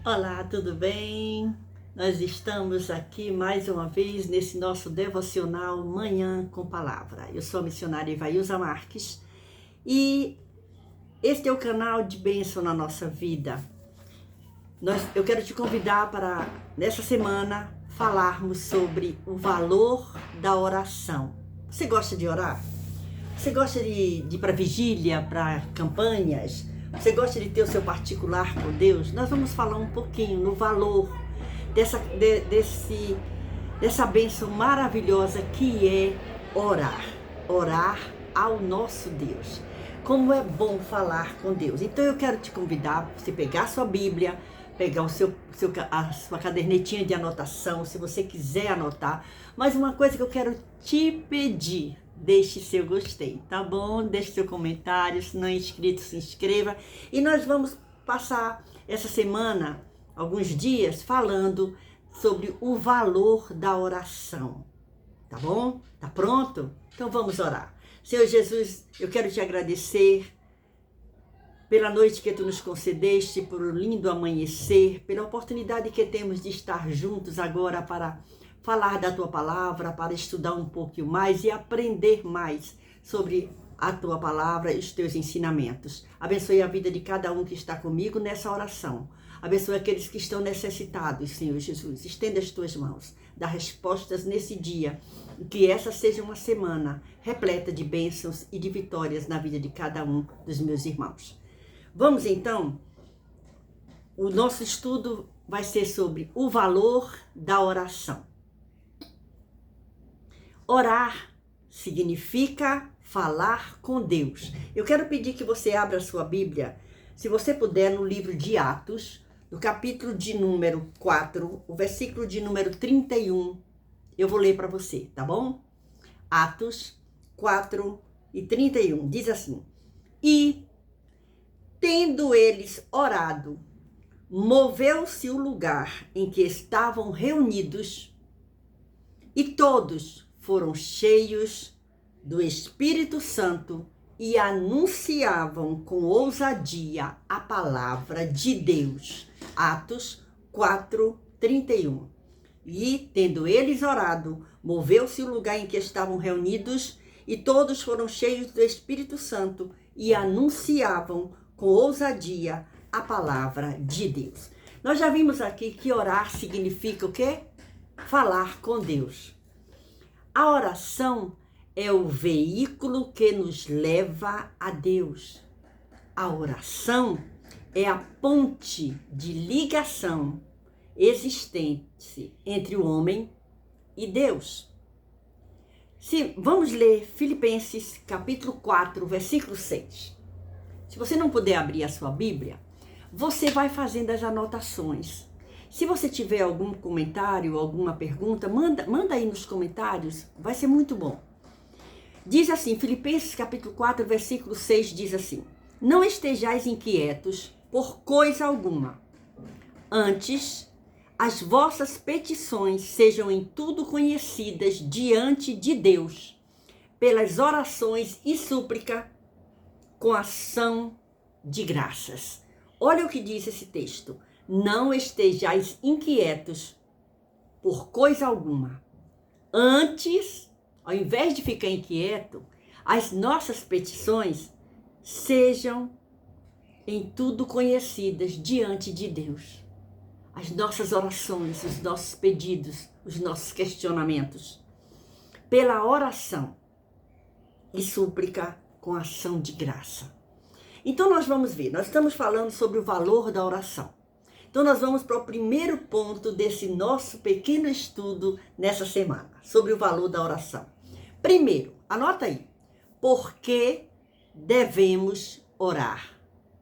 Olá, tudo bem? Nós estamos aqui mais uma vez nesse nosso devocional Manhã com Palavra. Eu sou a missionária Ivailza Marques e este é o canal de bênção na nossa vida. Eu quero te convidar para, nessa semana, falarmos sobre o valor da oração. Você gosta de orar? Você gosta de ir para vigília, para campanhas? Você gosta de ter o seu particular com Deus? Nós vamos falar um pouquinho no valor dessa bênção maravilhosa que é orar. Orar ao nosso Deus. Como é bom falar com Deus. Então eu quero te convidar para você pegar a sua Bíblia, pegar a sua cadernetinha de anotação, se você quiser anotar. Mas uma coisa que eu quero te pedir: deixe seu gostei, tá bom? Deixe seu comentário, se não é inscrito, se inscreva. E nós vamos passar essa semana, alguns dias, falando sobre o valor da oração, tá bom? Tá pronto? Então vamos orar. Senhor Jesus, eu quero te agradecer pela noite que tu nos concedeste, por um lindo amanhecer, pela oportunidade que temos de estar juntos agora para falar da tua palavra, para estudar um pouquinho mais e aprender mais sobre a tua palavra e os teus ensinamentos. Abençoe a vida de cada um que está comigo nessa oração. Abençoe aqueles que estão necessitados, Senhor Jesus. Estenda as tuas mãos, dá respostas nesse dia. Que essa seja uma semana repleta de bênçãos e de vitórias na vida de cada um dos meus irmãos. Vamos então, o nosso estudo vai ser sobre o valor da oração. Orar significa falar com Deus. Eu quero pedir que você abra a sua Bíblia, se você puder, no livro de Atos, no capítulo de número 4, o versículo de número 31. Eu vou ler para você, tá bom? Atos 4 e 31, diz assim: E, tendo eles orado, moveu-se o lugar em que estavam reunidos, e todos foram cheios do Espírito Santo e anunciavam com ousadia a palavra de Deus. Atos 4, 31. E, tendo eles orado, moveu-se o lugar em que estavam reunidos, e todos foram cheios do Espírito Santo e anunciavam com ousadia a palavra de Deus. Nós já vimos aqui que orar significa o quê? Falar com Deus. A oração é o veículo que nos leva a Deus. A oração é a ponte de ligação existente entre o homem e Deus. Vamos ler Filipenses capítulo 4, versículo 6. Se você não puder abrir a sua Bíblia, você vai fazendo as anotações. Se você tiver algum comentário, alguma pergunta, manda aí nos comentários, vai ser muito bom. Diz assim, Filipenses capítulo 4, versículo 6, diz assim: Não estejais inquietos por coisa alguma, antes as vossas petições sejam em tudo conhecidas diante de Deus, pelas orações e súplica, com ação de graças. Olha o que diz esse texto: não estejais inquietos por coisa alguma. Antes, ao invés de ficar inquieto, as nossas petições sejam em tudo conhecidas diante de Deus. As nossas orações, os nossos pedidos, os nossos questionamentos, pela oração e súplica com ação de graça. Então nós vamos ver, nós estamos falando sobre o valor da oração. Então nós vamos para o primeiro ponto desse nosso pequeno estudo nessa semana, sobre o valor da oração. Primeiro, anota aí, por que devemos orar?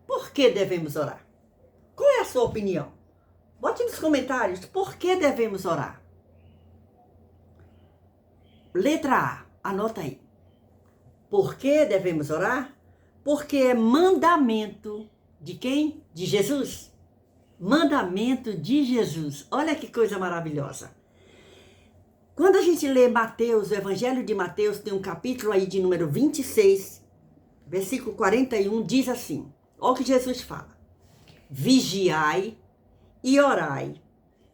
Por que devemos orar? Qual é a sua opinião? Bote nos comentários, por que devemos orar? Letra A, anota aí. Por que devemos orar? Porque é mandamento de quem? De Jesus. Mandamento de Jesus. Olha que coisa maravilhosa. Quando a gente lê Mateus, o Evangelho de Mateus, tem um capítulo aí de número 26, versículo 41, diz assim, olha o que Jesus fala: vigiai e orai,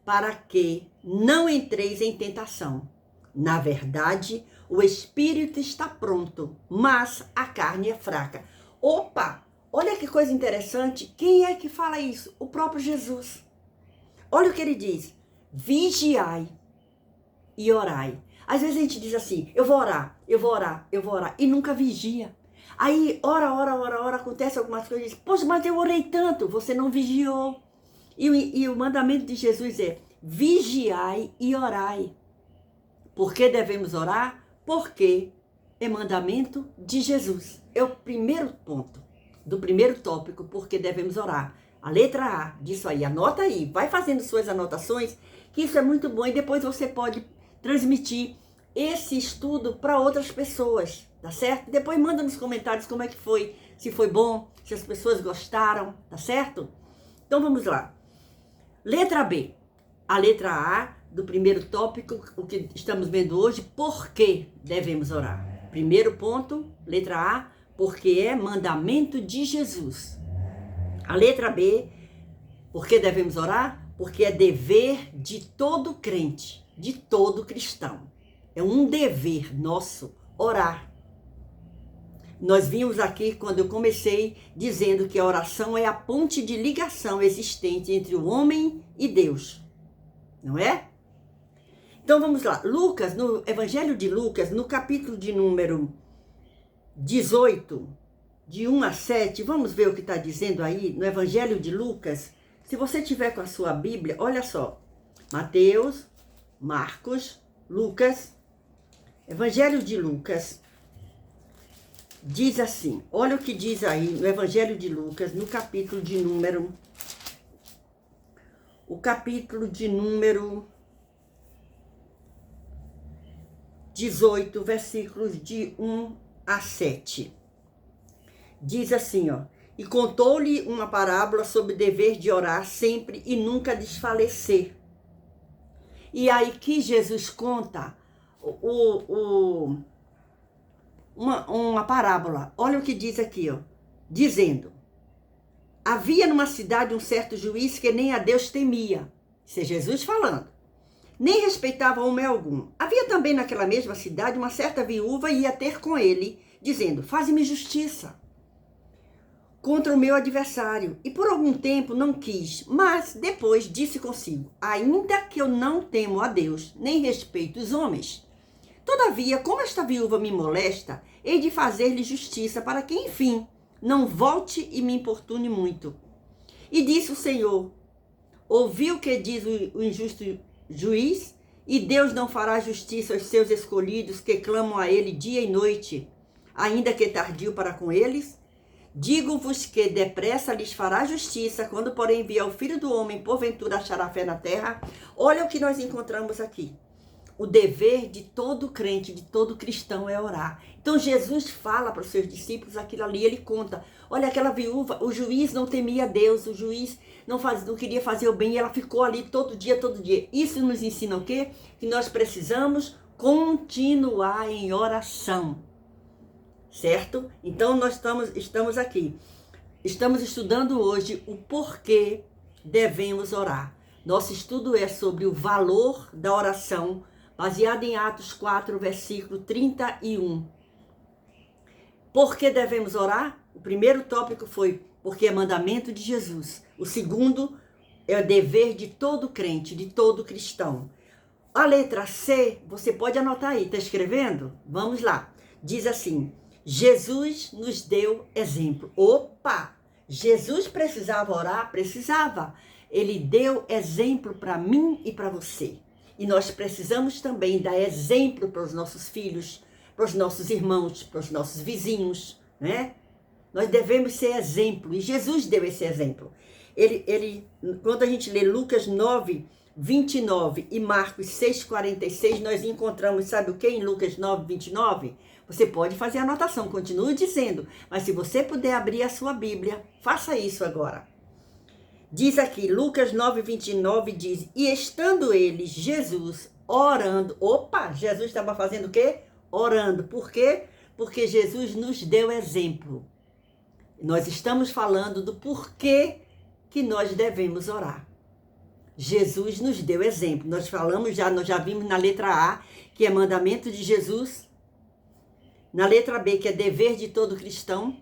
para que não entreis em tentação. Na verdade, o espírito está pronto, mas a carne é fraca. Opa! Olha que coisa interessante. Quem é que fala isso? O próprio Jesus. Olha o que ele diz. Vigiai e orai. Às vezes a gente diz assim, eu vou orar, eu vou orar, eu vou orar, e nunca vigia. Aí, ora, acontece algumas coisas, poxa, mas eu orei tanto, você não vigiou. E o mandamento de Jesus é, vigiai e orai. Por que devemos orar? Porque é mandamento de Jesus. É o primeiro ponto do primeiro tópico, porque devemos orar. A letra A disso aí, anota aí, vai fazendo suas anotações, que isso é muito bom e depois você pode transmitir esse estudo para outras pessoas, tá certo? Depois manda nos comentários como é que foi, se foi bom, se as pessoas gostaram, tá certo? Então vamos lá. Letra B. A letra A do primeiro tópico, o que estamos vendo hoje, por que devemos orar? Primeiro ponto, letra A, porque é mandamento de Jesus. A letra B, por que devemos orar? Porque é dever de todo crente, de todo cristão. É um dever nosso orar. Nós vimos aqui, quando eu comecei, dizendo que a oração é a ponte de ligação existente entre o homem e Deus. Não é? Então vamos lá. Lucas, no Evangelho de Lucas, no capítulo de número 18, de 1 a 7, vamos ver o que está dizendo aí no Evangelho de Lucas. Se você tiver com a sua Bíblia, olha só. Mateus, Marcos, Lucas, Evangelho de Lucas, diz assim, olha o que diz aí no Evangelho de Lucas, no capítulo de número... O capítulo de número 18, versículos de 1 a 7. Diz assim, ó. E contou-lhe uma parábola sobre o dever de orar sempre e nunca desfalecer. E aí que Jesus conta uma parábola. Olha o que diz aqui, ó. Dizendo, havia numa cidade um certo juiz que nem a Deus temia. Isso é Jesus falando. Nem respeitava homem algum. Havia também naquela mesma cidade uma certa viúva e ia ter com ele, dizendo, faze-me justiça contra o meu adversário. E por algum tempo não quis, mas depois disse consigo, ainda que eu não temo a Deus, nem respeito os homens, todavia, como esta viúva me molesta, hei de fazer-lhe justiça, para que, enfim, não volte e me importune muito. E disse o Senhor, ouviu o que diz o injusto juiz, e Deus não fará justiça aos seus escolhidos, que clamam a ele dia e noite, ainda que tardio para com eles? Digo-vos que depressa lhes fará justiça, quando porém vier o Filho do Homem, porventura achará fé na terra. Olha o que nós encontramos aqui. O dever de todo crente, de todo cristão é orar. Então Jesus fala para os seus discípulos aquilo ali, ele conta. Olha, aquela viúva, o juiz não temia Deus, o juiz não queria fazer o bem, e ela ficou ali todo dia. Isso nos ensina o quê? Que nós precisamos continuar em oração. Certo? Então nós estamos aqui. Estamos estudando hoje o porquê devemos orar. Nosso estudo é sobre o valor da oração, baseado em Atos 4, versículo 31. Por que devemos orar? O primeiro tópico foi porque é mandamento de Jesus. O segundo é o dever de todo crente, de todo cristão. A letra C, você pode anotar aí, tá escrevendo? Vamos lá. Diz assim, Jesus nos deu exemplo. Opa! Jesus precisava orar? Precisava. Ele deu exemplo para mim e para você. E nós precisamos também dar exemplo para os nossos filhos, para os nossos irmãos, para os nossos vizinhos, né? Nós devemos ser exemplo. E Jesus deu esse exemplo. Quando a gente lê Lucas 9, 29 e Marcos 6, 46, nós encontramos, sabe o que em Lucas 9, 29? Você pode fazer a anotação, continue dizendo, mas se você puder abrir a sua Bíblia, faça isso agora. Diz aqui, Lucas 9, 29 diz, e estando eles, Jesus, orando, Jesus estava fazendo o quê? Orando, por quê? Porque Jesus nos deu exemplo. Nós estamos falando do porquê que nós devemos orar. Jesus nos deu exemplo. Nós já vimos na letra A, que é mandamento de Jesus. Na letra B, que é dever de todo cristão.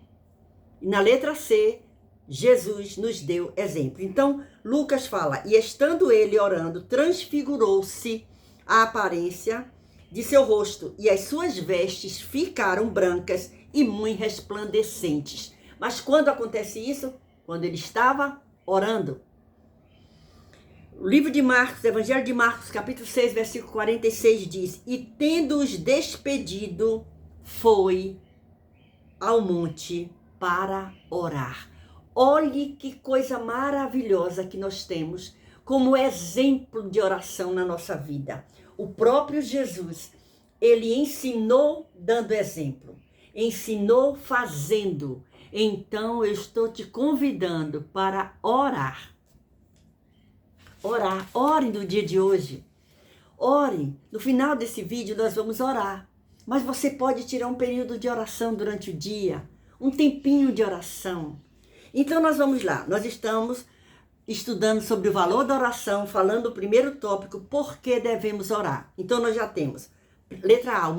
E na letra C, Jesus nos deu exemplo. Então, Lucas fala, e estando ele orando, transfigurou-se a aparência de seu rosto, e as suas vestes ficaram brancas e muito resplandecentes. Mas quando acontece isso? Quando ele estava orando. O livro de Marcos, Evangelho de Marcos, capítulo 6, versículo 46 diz, e tendo-os despedido, foi ao monte para orar. Olhe que coisa maravilhosa que nós temos como exemplo de oração na nossa vida. O próprio Jesus, ele ensinou dando exemplo, ensinou fazendo. Então eu estou te convidando para orar. Orar, ore no dia de hoje. Ore, no final desse vídeo nós vamos orar. Mas você pode tirar um período de oração durante o dia, um tempinho de oração. Então nós vamos lá, nós estamos estudando sobre o valor da oração, falando o primeiro tópico, por que devemos orar. Então nós já temos, letra A,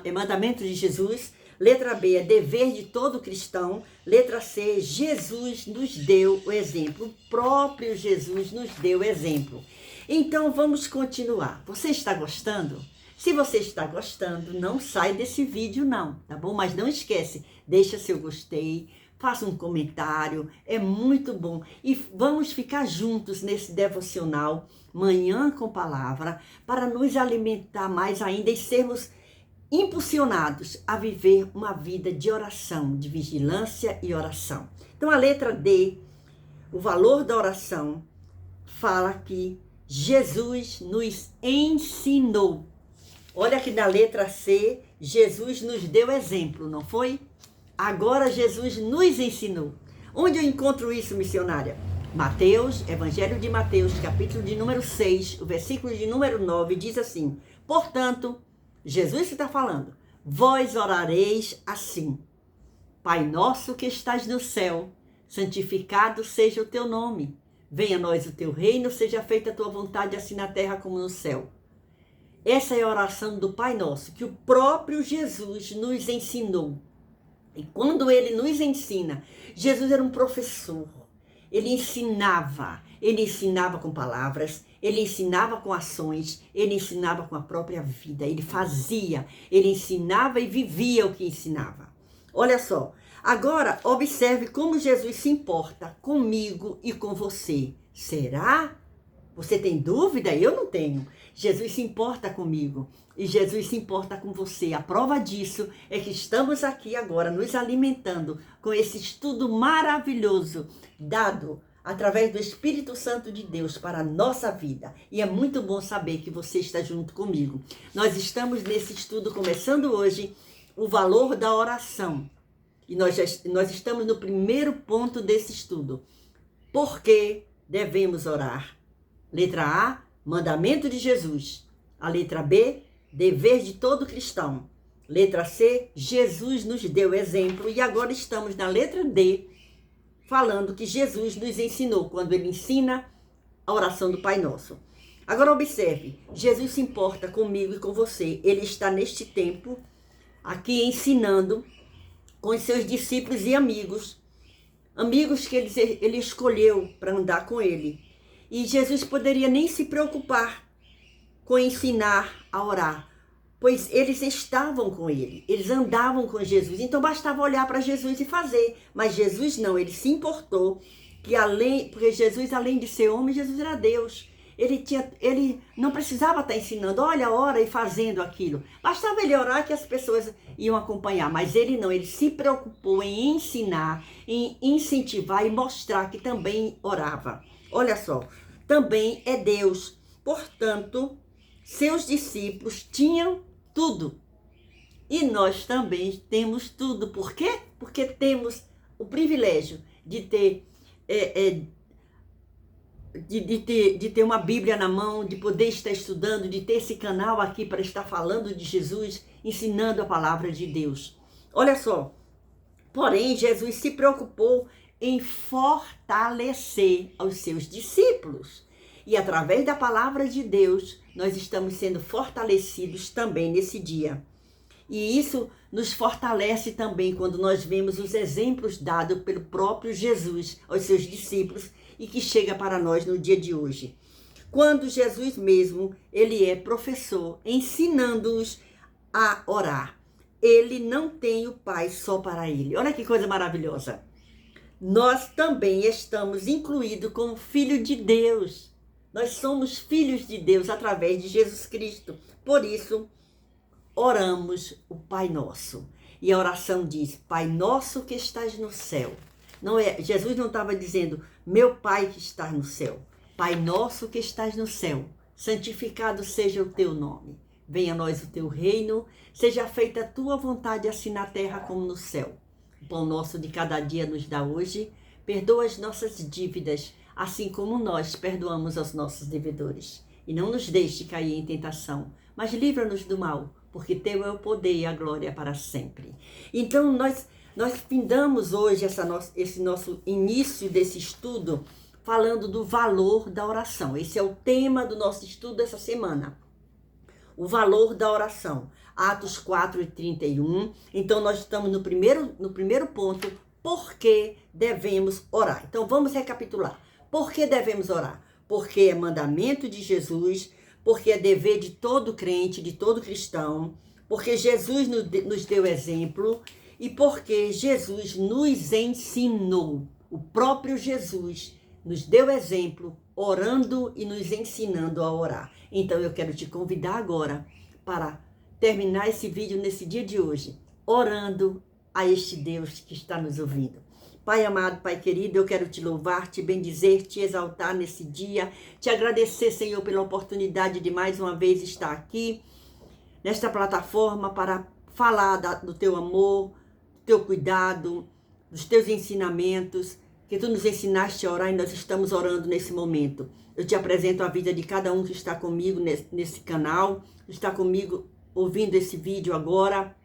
é mandamento de Jesus, letra B é dever de todo cristão, letra C, Jesus nos deu o exemplo, o próprio Jesus nos deu o exemplo. Então vamos continuar. Você está gostando? Se você está gostando, não sai desse vídeo não, tá bom? Mas não esquece, deixa seu gostei, faça um comentário, é muito bom. E vamos ficar juntos nesse devocional, Manhã com Palavra, para nos alimentar mais ainda e sermos impulsionados a viver uma vida de oração, de vigilância e oração. Então a letra D, o valor da oração, fala que Jesus nos ensinou. Olha que na letra C, Jesus nos deu exemplo, não foi? Agora Jesus nos ensinou. Onde eu encontro isso, missionária? Mateus, Evangelho de Mateus, capítulo de número 6, o versículo de número 9, diz assim, portanto, Jesus está falando, vós orareis assim, Pai nosso que estás no céu, santificado seja o teu nome, venha a nós o teu reino, seja feita a tua vontade assim na terra como no céu. Essa é a oração do Pai Nosso, que o próprio Jesus nos ensinou. E quando ele nos ensina, Jesus era um professor. Ele ensinava com palavras, ele ensinava com ações, ele ensinava com a própria vida, ele fazia, ele ensinava e vivia o que ensinava. Olha só, agora observe como Jesus se importa comigo e com você. Será? Você tem dúvida? Eu não tenho. Jesus se importa comigo e Jesus se importa com você. A prova disso é que estamos aqui agora nos alimentando com esse estudo maravilhoso dado através do Espírito Santo de Deus para a nossa vida. E é muito bom saber que você está junto comigo. Nós estamos nesse estudo começando hoje o valor da oração. E nós estamos no primeiro ponto desse estudo. Por que devemos orar? Letra A, mandamento de Jesus. A letra B, dever de todo cristão. Letra C, Jesus nos deu exemplo. E agora estamos na letra D, falando que Jesus nos ensinou, quando ele ensina a oração do Pai Nosso. Agora observe, Jesus se importa comigo e com você. Ele está neste tempo aqui ensinando com os seus discípulos e amigos. Amigos que ele escolheu para andar com ele. E Jesus poderia nem se preocupar com ensinar a orar, pois eles estavam com ele, eles andavam com Jesus, então bastava olhar para Jesus e fazer. Mas Jesus não, ele se importou, porque Jesus, além de ser homem, Jesus era Deus. Ele não precisava estar ensinando, olha, ora e fazendo aquilo. Bastava ele orar que as pessoas iam acompanhar, mas ele não, ele se preocupou em ensinar, em incentivar e mostrar que também orava. Olha só, também é Deus. Portanto, seus discípulos tinham tudo. E nós também temos tudo. Por quê? Porque temos o privilégio de ter, de ter uma Bíblia na mão, de poder estar estudando, de ter esse canal aqui para estar falando de Jesus, ensinando a palavra de Deus. Olha só, porém, Jesus se preocupou em fortalecer aos seus discípulos. E através da palavra de Deus, nós estamos sendo fortalecidos também nesse dia. E isso nos fortalece também quando nós vemos os exemplos dados pelo próprio Jesus aos seus discípulos e que chega para nós no dia de hoje. Quando Jesus mesmo, ele é professor, ensinando-os a orar. Ele não tem o Pai só para ele. Olha que coisa maravilhosa. Nós também estamos incluídos como filho de Deus. Nós somos filhos de Deus através de Jesus Cristo. Por isso, oramos o Pai Nosso. E a oração diz, Pai Nosso que estás no céu. Jesus não estava dizendo, meu Pai que está no céu. Pai Nosso que estás no céu. Santificado seja o teu nome. Venha a nós o teu reino. Seja feita a tua vontade assim na terra como no céu. O pão nosso de cada dia nos dá hoje. Perdoa as nossas dívidas, assim como nós perdoamos aos nossos devedores. E não nos deixe cair em tentação, mas livra-nos do mal, porque teu é o poder e a glória para sempre. Então, nós findamos hoje esse nosso início desse estudo falando do valor da oração. Esse é o tema do nosso estudo dessa semana. O valor da oração. Atos 4:31. Então, nós estamos no primeiro ponto, por que devemos orar? Então, vamos recapitular. Por que devemos orar? Porque é mandamento de Jesus, porque é dever de todo crente, de todo cristão, porque Jesus nos deu exemplo e porque Jesus nos ensinou. O próprio Jesus nos deu exemplo, orando e nos ensinando a orar. Então, eu quero te convidar agora para terminar esse vídeo nesse dia de hoje, orando a este Deus que está nos ouvindo. Pai amado, Pai querido, eu quero te louvar, te bendizer, te exaltar nesse dia, te agradecer, Senhor, pela oportunidade de mais uma vez estar aqui, nesta plataforma, para falar do teu amor, do teu cuidado, dos teus ensinamentos, que tu nos ensinaste a orar e nós estamos orando nesse momento. Eu te apresento a vida de cada um que está comigo nesse canal, está comigo ouvindo esse vídeo agora.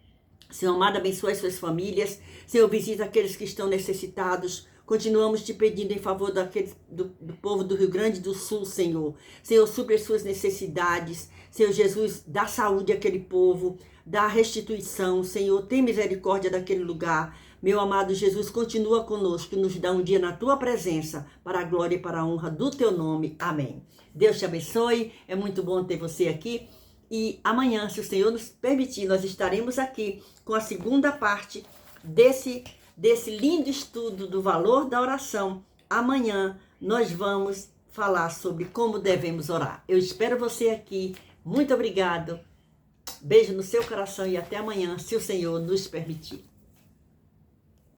Senhor amado, abençoe as suas famílias. Senhor, visita aqueles que estão necessitados. Continuamos te pedindo em favor do povo do Rio Grande do Sul, Senhor. Senhor, supre as suas necessidades. Senhor Jesus, dá saúde àquele povo, dá restituição. Senhor, tem misericórdia daquele lugar. Meu amado Jesus, continua conosco, nos dá um dia na tua presença, para a glória e para a honra do teu nome. Amém. Deus te abençoe. É muito bom ter você aqui. E amanhã, se o Senhor nos permitir, nós estaremos aqui com a segunda parte desse lindo estudo do valor da oração. Amanhã nós vamos falar sobre como devemos orar. Eu espero você aqui. Muito obrigado. Beijo no seu coração e até amanhã, se o Senhor nos permitir.